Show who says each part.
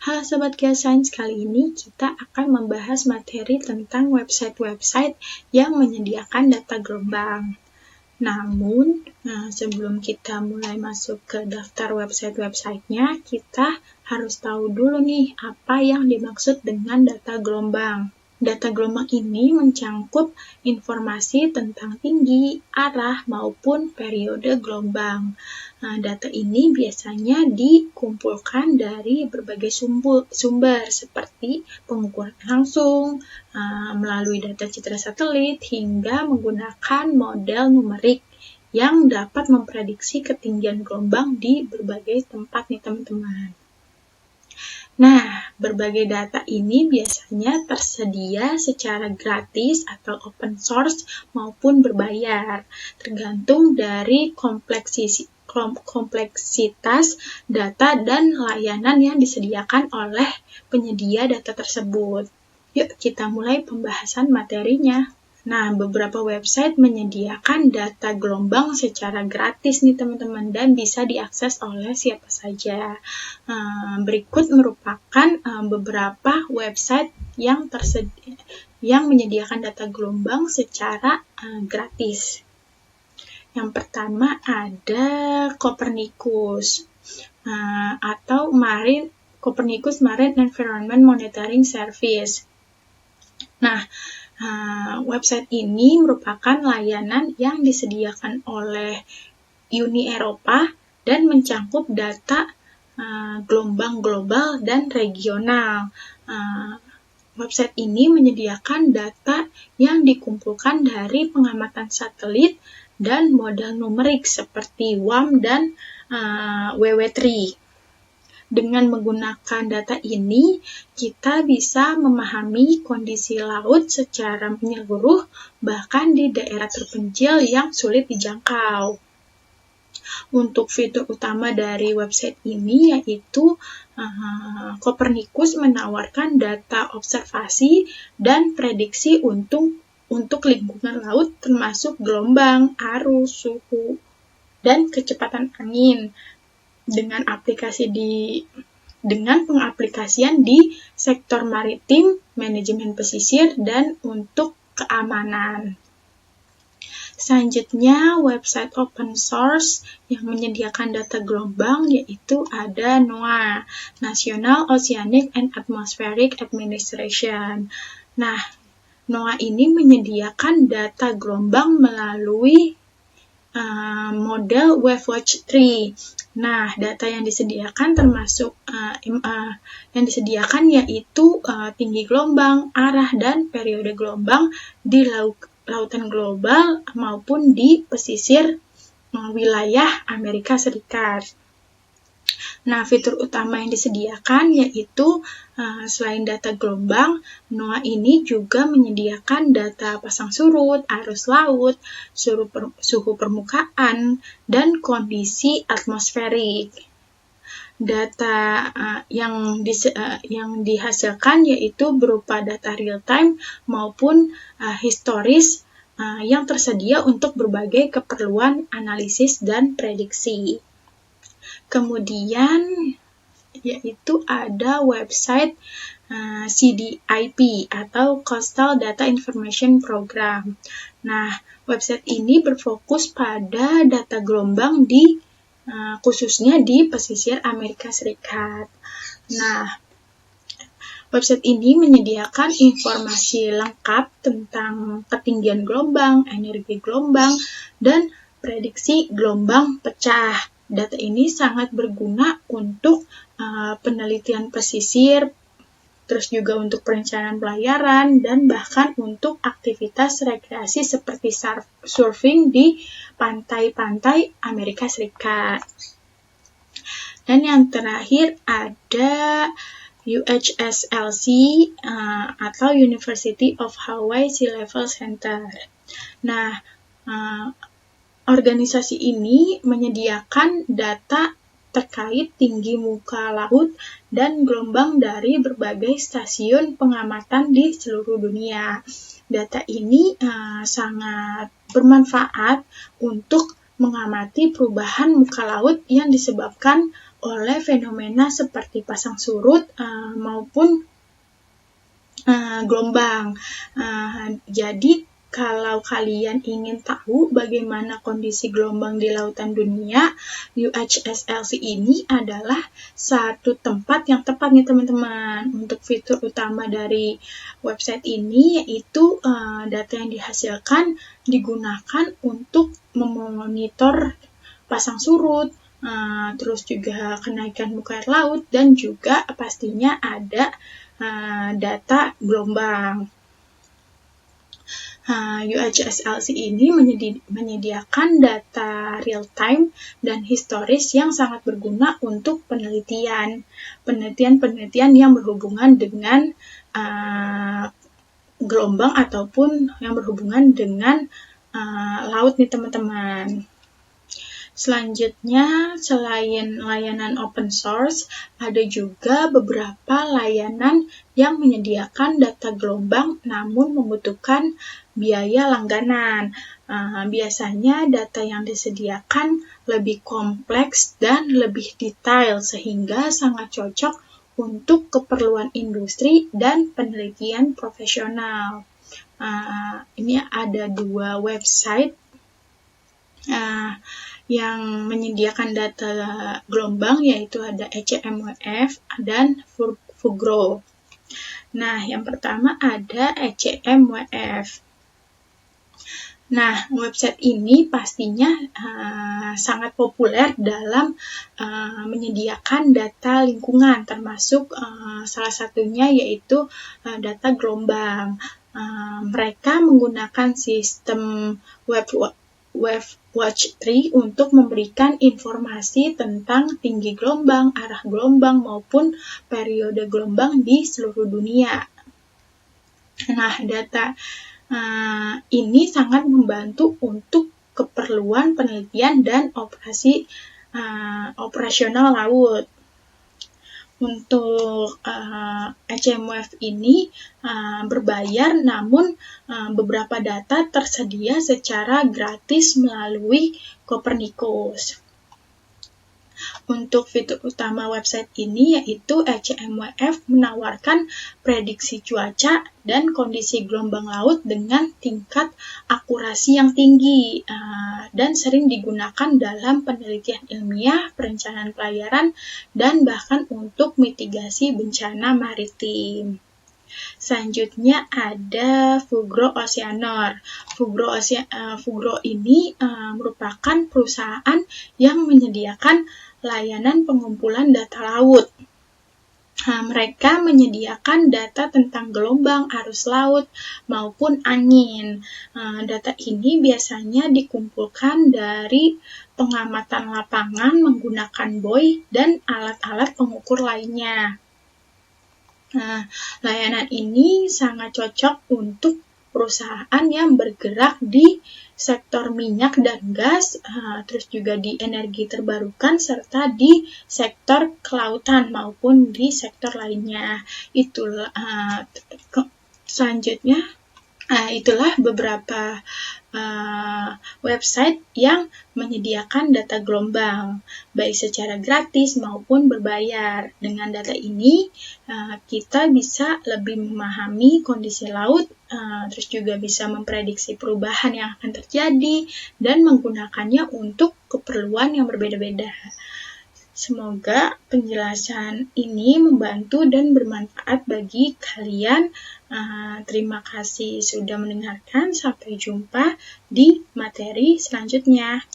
Speaker 1: Halo Sobat Geoscience, kali ini kita akan membahas materi tentang website-website yang menyediakan data gelombang. Namun, sebelum kita mulai masuk ke daftar website-websitenya, kita harus tahu dulu nih apa yang dimaksud dengan data gelombang. Data gelombang ini mencangkup informasi tentang tinggi, arah, maupun periode gelombang. Data ini biasanya dikumpulkan dari berbagai sumber seperti pengukuran langsung, melalui data citra satelit, hingga menggunakan model numerik yang dapat memprediksi ketinggian gelombang di berbagai tempat nih teman-teman. Nah, berbagai data ini biasanya tersedia secara gratis atau open source maupun berbayar, tergantung dari kompleksitas data dan layanan yang disediakan oleh penyedia data tersebut. Yuk kita mulai pembahasan materinya. Nah, beberapa website menyediakan data gelombang secara gratis nih teman-teman dan bisa diakses oleh siapa saja. Berikut merupakan beberapa website yang menyediakan data gelombang secara gratis. Yang pertama ada Copernicus atau Copernicus Marine Environment Monitoring Service. Nah, website ini merupakan layanan yang disediakan oleh Uni Eropa dan mencangkup data gelombang global dan regional. Website ini menyediakan data yang dikumpulkan dari pengamatan satelit dan model numerik seperti WAM dan WW3. Dengan menggunakan data ini, kita bisa memahami kondisi laut secara menyeluruh, bahkan di daerah terpencil yang sulit dijangkau. Untuk fitur utama dari website ini yaitu Copernicus menawarkan data observasi dan prediksi untuk lingkungan laut termasuk gelombang, arus, suhu, dan kecepatan angin dengan pengaplikasian di sektor maritim, manajemen pesisir, dan untuk keamanan. Selanjutnya, website open source yang menyediakan data gelombang yaitu ada NOAA, National Oceanic and Atmospheric Administration. Nah, NOAA ini menyediakan data gelombang melalui model WaveWatch 3. Nah, data yang disediakan termasuk yaitu tinggi gelombang, arah, dan periode gelombang di lautan global maupun di pesisir wilayah Amerika Serikat. Nah, fitur utama yang disediakan yaitu selain data gelombang, NOAA ini juga menyediakan data pasang surut, arus laut, suhu permukaan, dan kondisi atmosferik. Data yang dihasilkan yaitu berupa data real-time maupun historis yang tersedia untuk berbagai keperluan analisis dan prediksi. Kemudian yaitu ada website CDIP atau Coastal Data Information Program. Nah, website ini berfokus pada data gelombang khususnya di pesisir Amerika Serikat. Nah, website ini menyediakan informasi lengkap tentang ketinggian gelombang, energi gelombang, dan prediksi gelombang pecah. Data ini sangat berguna untuk penelitian pesisir, terus juga untuk perencanaan pelayaran, dan bahkan untuk aktivitas rekreasi seperti surfing di pantai-pantai Amerika Serikat. Dan yang terakhir ada UHSLC atau University of Hawaii Sea Level Center. Nah, organisasi ini menyediakan data terkait tinggi muka laut dan gelombang dari berbagai stasiun pengamatan di seluruh dunia. Data ini sangat bermanfaat untuk mengamati perubahan muka laut yang disebabkan oleh fenomena seperti pasang surut maupun gelombang. Jadi kalau kalian ingin tahu bagaimana kondisi gelombang di lautan dunia, UHSLC ini adalah satu tempat yang tepat nih teman-teman. Untuk fitur utama dari website ini yaitu data yang dihasilkan digunakan untuk memonitor pasang surut, terus juga kenaikan muka air laut, dan juga pastinya ada data gelombang. UHSLC ini menyediakan data real-time dan historis yang sangat berguna untuk penelitian yang berhubungan dengan gelombang ataupun yang berhubungan dengan laut nih teman-teman. Selanjutnya, selain layanan open source, ada juga beberapa layanan yang menyediakan data gelombang namun membutuhkan biaya langganan. Biasanya data yang disediakan lebih kompleks dan lebih detail sehingga sangat cocok untuk keperluan industri dan penelitian profesional. Ini ada 2 website yang menyediakan data gelombang, yaitu ada ECMWF dan Fugro. Nah, yang pertama ada ECMWF. Nah, website ini pastinya sangat populer dalam menyediakan data lingkungan, termasuk salah satunya yaitu data gelombang. Mereka menggunakan sistem WaveWatch3 untuk memberikan informasi tentang tinggi gelombang, arah gelombang, maupun periode gelombang di seluruh dunia. Nah, data ini sangat membantu untuk keperluan penelitian dan operasional laut. Untuk ECMWF ini berbayar, namun beberapa data tersedia secara gratis melalui Copernicus. Untuk fitur utama website ini yaitu ECMWF menawarkan prediksi cuaca dan kondisi gelombang laut dengan tingkat akurasi yang tinggi dan sering digunakan dalam penelitian ilmiah, perencanaan pelayaran, dan bahkan untuk mitigasi bencana maritim. Selanjutnya ada Fugro Oceanor. Fugro ini merupakan perusahaan yang menyediakan layanan pengumpulan data laut. Mereka menyediakan data tentang gelombang, arus laut, maupun angin. Data ini biasanya dikumpulkan dari pengamatan lapangan menggunakan buoy dan alat-alat pengukur lainnya. Layanan ini sangat cocok untuk perusahaan yang bergerak di sektor minyak dan gas, terus juga di energi terbarukan, serta di sektor kelautan maupun di sektor lainnya. Selanjutnya, itulah beberapa website yang menyediakan data gelombang, baik secara gratis maupun berbayar. Dengan data ini, kita bisa lebih memahami kondisi laut, terus juga bisa memprediksi perubahan yang akan terjadi, dan menggunakannya untuk keperluan yang berbeda-beda. Semoga penjelasan ini membantu dan bermanfaat bagi kalian. Terima kasih sudah mendengarkan. Sampai jumpa di materi selanjutnya.